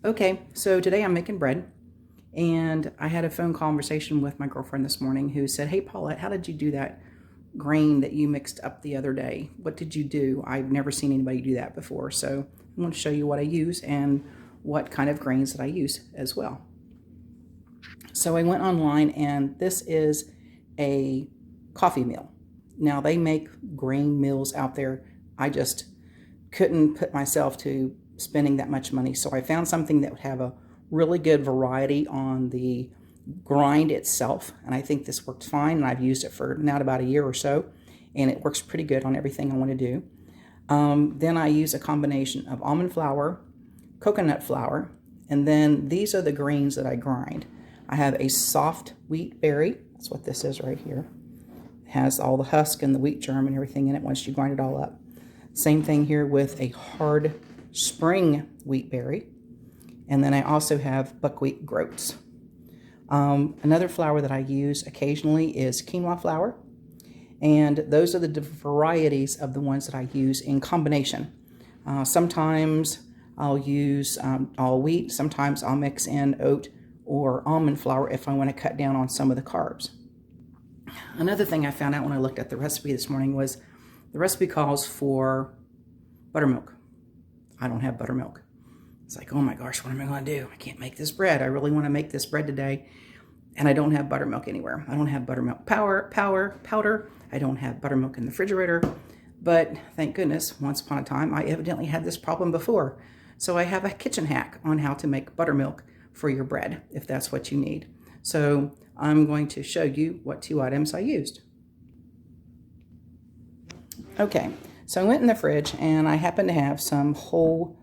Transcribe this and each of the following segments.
Okay, so today I'm making bread, and I had a phone conversation with my girlfriend this morning who said, "Hey Paulette, how did you do that grain that you mixed up the other day? What did you do? I've never seen anybody do that before." So I want to show you what I use and what kind of grains that I use as well. So I went online, and this is a coffee mill. Now they make grain mills out there. I just couldn't put myself to spending that much money. So I found something that would have a really good variety on the grind itself. And I think this works fine. And I've used it for now about a year or so. And it works pretty good on everything I want to do. Then I use a combination of almond flour, coconut flour, and then these are the grains that I grind. I have a soft wheat berry. That's what this is right here. It has all the husk and the wheat germ and everything in it once you grind it all up. Same thing here with a hard spring wheat berry. And then I also have Buckwheat Groats. Another flour that I use occasionally is quinoa flour. And those are the varieties of the ones that I use in combination. Sometimes I'll use all wheat. Sometimes I'll mix in oat or almond flour if I want to cut down on some of the carbs. Another thing I found out when I looked at the recipe this morning was the recipe calls for buttermilk. I don't have buttermilk. It's like, oh my gosh, what am I going to do? I can't make this bread. I really want to make this bread today, and I don't have buttermilk anywhere. I don't have buttermilk powder. I don't have buttermilk in the refrigerator. But thank goodness, once upon a time, I evidently had this problem before. So I have a kitchen hack on how to make buttermilk for your bread, if that's what you need. So I'm going to show you what 2 items I used. Okay, so I went in the fridge, and I happen to have some whole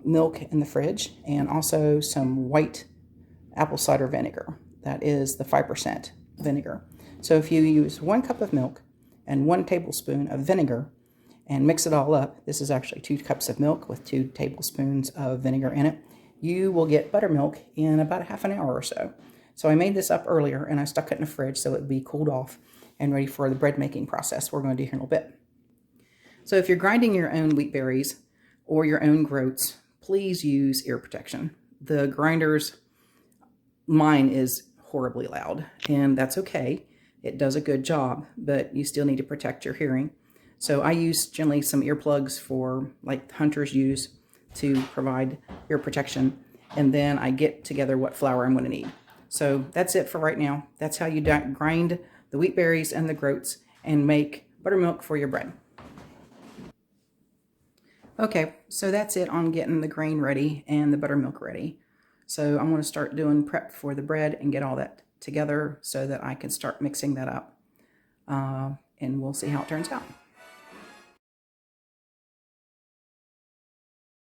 milk in the fridge, and also some white apple cider vinegar. That is the 5% vinegar. So if you use 1 cup of milk and 1 tablespoon of vinegar and mix it all up, this is actually 2 cups of milk with 2 tablespoons of vinegar in it, you will get buttermilk in about a half an hour or so. So I made this up earlier, and I stuck it in the fridge so it would be cooled off and ready for the bread making process we're going to do here in a little bit. So if you're grinding your own wheat berries or your own groats, please use ear protection. The grinders, mine is horribly loud, and that's okay. It does a good job, but you still need to protect your hearing. So I use generally some earplugs for like hunters use to provide ear protection, and then I get together what flour I'm going to need. So that's it for right now. That's how you grind the wheat berries and the groats and make buttermilk for your bread. Okay, so that's it on getting the grain ready and the buttermilk ready. So I'm going to start doing prep for the bread and get all that together so that I can start mixing that up. And we'll see how it turns out.